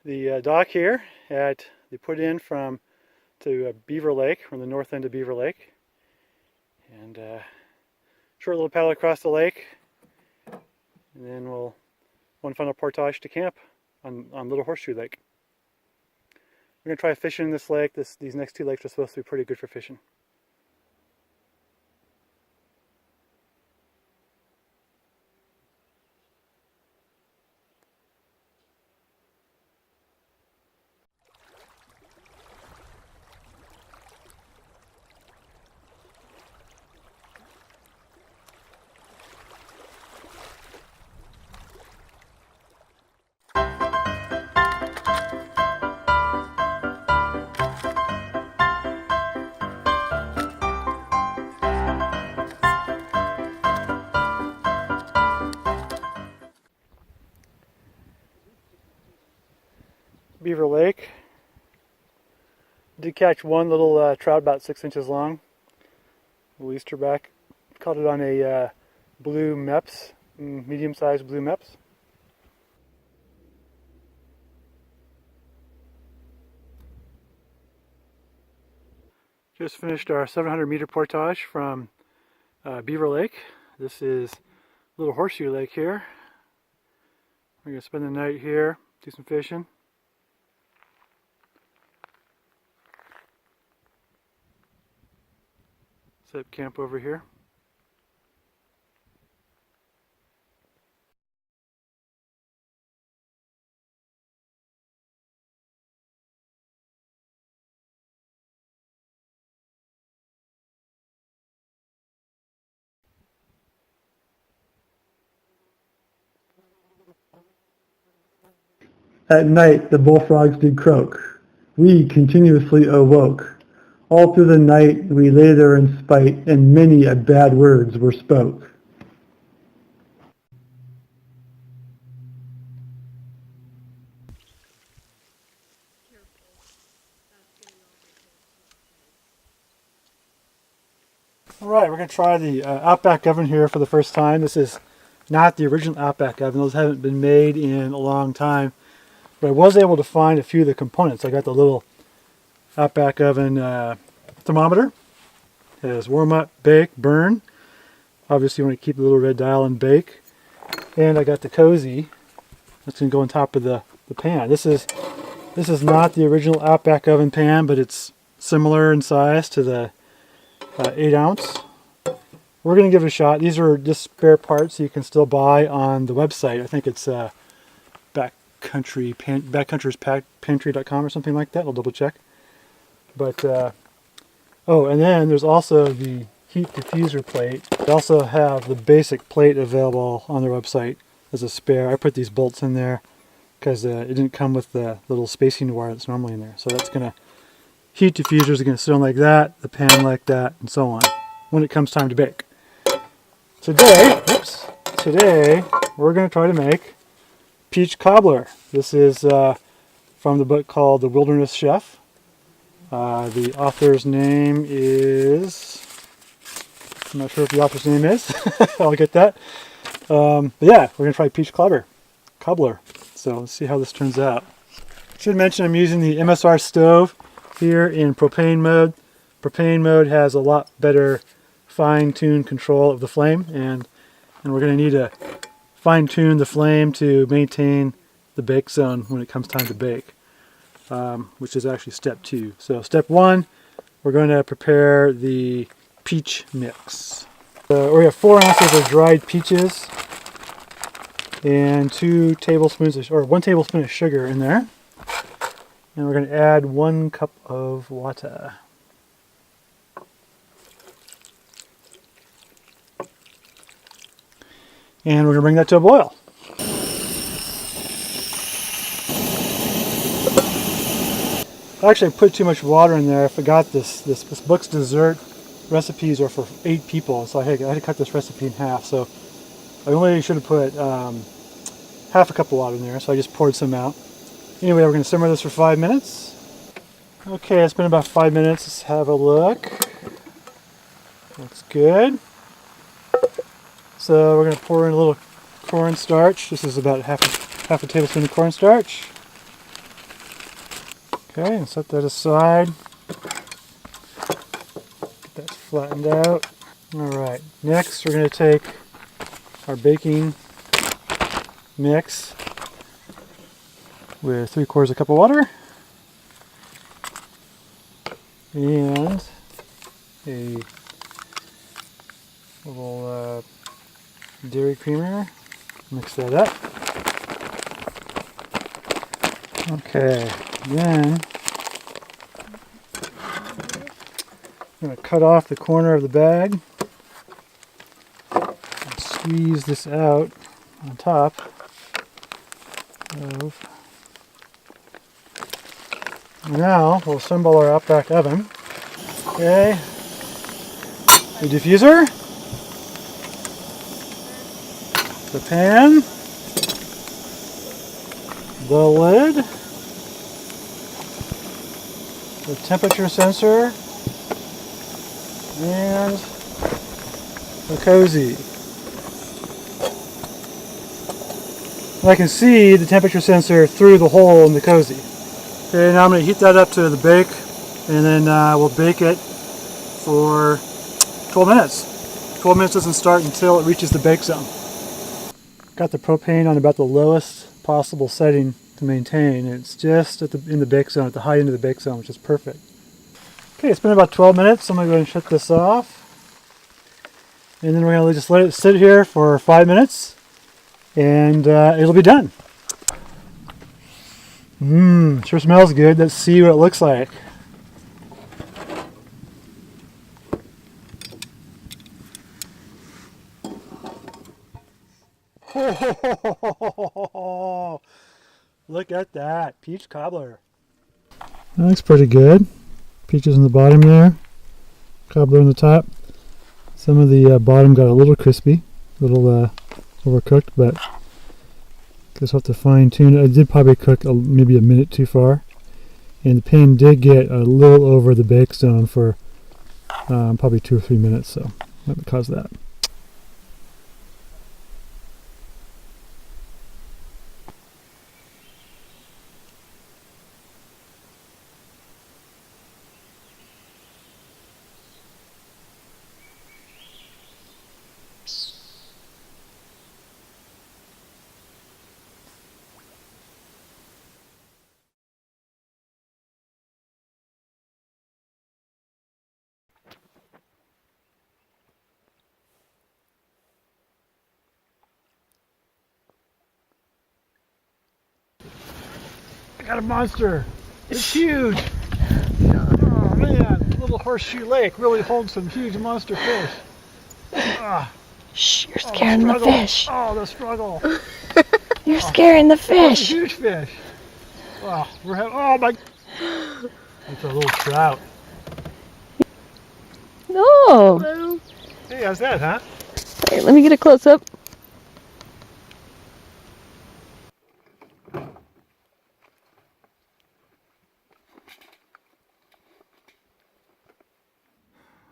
the dock here at they put in to Beaver Lake, from the north end of Beaver Lake, and short little paddle across the lake, and then one final portage to camp on Little Horseshoe Lake. We're gonna try fishing in this lake. These next two lakes are supposed to be pretty good for fishing. Beaver Lake. Did catch one little trout about 6 inches long, a little Easterback. Caught it on a blue Meps, medium-sized blue Meps. Just finished our 700-meter portage from Beaver Lake. This is Little Horseshoe Lake here. We're going to spend the night here, do some fishing. Set up camp over here. At night the bullfrogs did croak. We continuously awoke. All through the night we lay there in spite, and many a bad words were spoke. Alright, we're going to try the Outback Oven here for the first time. This is not the original Outback Oven. Those haven't been made in a long time. But I was able to find a few of the components. I got the little Outback Oven thermometer. It has warm up, bake, burn. Obviously you want to keep the little red dial and bake. And I got the cozy. That's going to go on top of the pan. This is not the original Outback Oven pan, but it's similar in size to the 8 ounce. We're going to give it a shot. These are just spare parts you can still buy on the website. I think it's backcountryspantry.com or something like that. I'll double check. But oh, and then there's also the heat diffuser plate. They also have the basic plate available on their website as a spare. I put these bolts in there because it didn't come with the little spacing wire that's normally in there. So that's going to, heat diffusers are going to sit on like that, the pan like that, and so on when it comes time to bake. Today we're going to try to make peach cobbler. This is from the book called The Wilderness Chef. The author's name is, I'm not sure what the author's name is. I'll get that. But yeah, we're going to try peach cobbler. So let's see how this turns out. Should mention I'm using the MSR stove here in propane mode. Propane mode has a lot better fine-tuned control of the flame, and we're going to need to fine-tune the flame to maintain the bake zone when it comes time to bake, which is actually step 2. So step 1, we're going to prepare the peach mix. We have 4 ounces of dried peaches and 1 tablespoon of sugar in there. And we're going to add 1 cup of water. And we're going to bring that to a boil. Actually, I put too much water in there. I forgot this book's dessert recipes are for 8 people, so I had to cut this recipe in half. So I only should have put half a cup of water in there, so I just poured some out. Anyway, we're going to simmer this for 5 minutes. Okay, it's been about 5 minutes. Let's have a look. Looks good. So we're going to pour in a little cornstarch. This is about half half a tablespoon of cornstarch. Okay, and set that aside. Get that flattened out. Alright, next we're going to take our baking mix with 3/4 cup of water and a little dairy creamer. Mix that up. Okay, then I'm going to cut off the corner of the bag and squeeze this out on top of. Now we'll assemble our Outback Oven. Okay, the diffuser, the pan, the lid, the temperature sensor, and the cozy. I can see the temperature sensor through the hole in the cozy. Okay, now I'm going to heat that up to the bake, and then we'll bake it for 12 minutes. 12 minutes doesn't start until it reaches the bake zone. Got the propane on about the lowest possible setting to maintain. It's just in the bake zone, at the high end of the bake zone, which is perfect. Okay, it's been about 12 minutes, so I'm going to go ahead and shut this off. And then we're going to just let it sit here for 5 minutes, and it'll be done. Sure smells good. Let's see what it looks like. Oh, look at that. Peach cobbler. That looks pretty good. Peaches in the bottom there. Cobbler on the top. Some of the bottom got a little crispy. A little overcooked, but guess I'll have to fine tune it. I did probably cook maybe a minute too far. And the pan did get a little over the bake zone for probably 2 or 3 minutes, so that caused that. I got a monster. It's huge. Oh man, little Horseshoe Lake really holds some huge monster fish. Shh, you're scaring the fish. Oh, the struggle. You're scaring the That's a fish. huge fish. Oh, oh my. It's a little trout. No. Hey, how's that, huh? Hey, let me get a close up.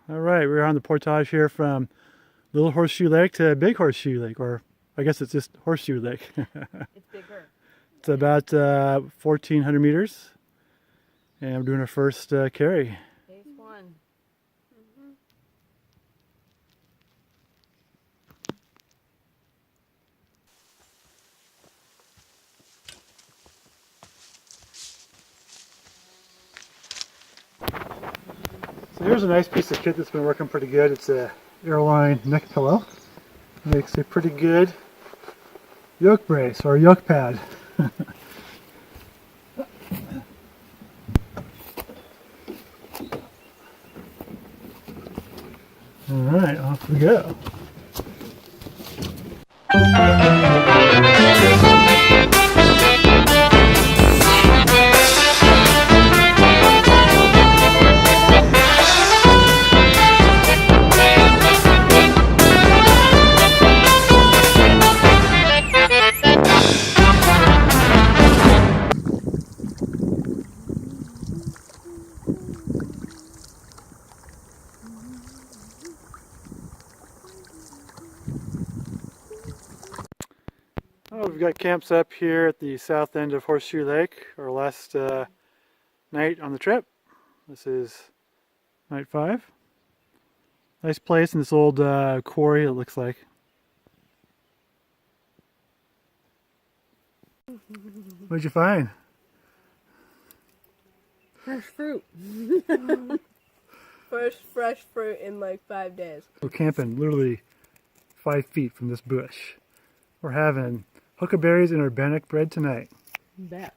All right, we're on the portage here from Little Horseshoe Lake to Big Horseshoe Lake, or I guess it's just Horseshoe Lake. It's bigger. It's about 1,400 meters, and we're doing our first carry. Phase 1. So here's a nice piece of kit that's been working pretty good. It's a airline neck pillow. Makes a pretty good yoke brace or yoke pad. All right, off we go. Well, we've got camps up here at the south end of Horseshoe Lake, our last night on the trip. This is night 5. Nice place in this old quarry, it looks like. What'd you find? Fresh fruit. First fresh fruit in like 5 days. We're camping literally 5 feet from this bush. We're having huckleberries and bannock bread tonight. Bet.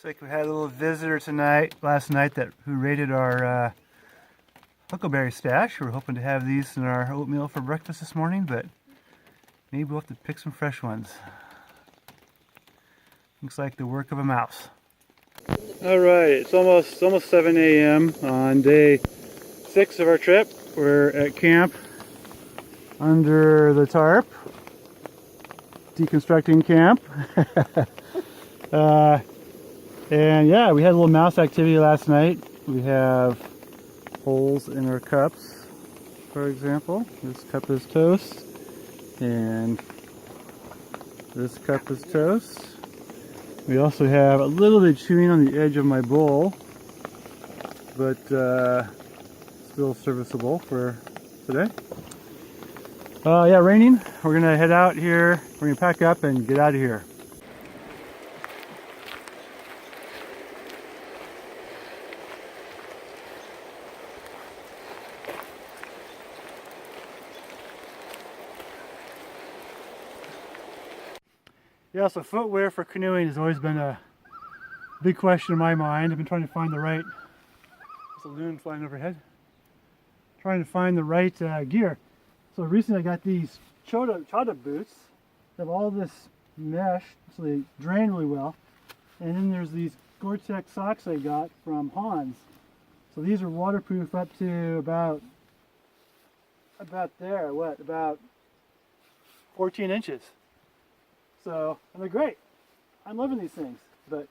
Looks like we had a little visitor last night who raided our huckleberry stash. We're hoping to have these in our oatmeal for breakfast this morning, but maybe we'll have to pick some fresh ones. Looks like the work of a mouse. All right, it's almost 7 a.m. on day 6 of our trip. We're at camp under the tarp, deconstructing camp. And yeah, we had a little mouse activity last night. We have holes in our cups, for example. This cup is toast, and this cup is toast. We also have a little bit of chewing on the edge of my bowl, but still serviceable for today. Yeah, raining. We're gonna head out here. We're gonna pack up and get out of here. Yeah, so footwear for canoeing has always been a big question in my mind. I've been trying to find the right, there's a loon flying overhead, trying to find the right gear. So recently I got these chota boots. They have all this mesh, so they drain really well. And then there's these Gore-Tex socks I got from Hans. So these are waterproof up to about there, about 14 inches. So, and they're great. I'm loving these things. But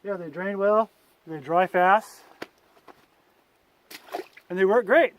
yeah, they drain well, they dry fast, and they work great.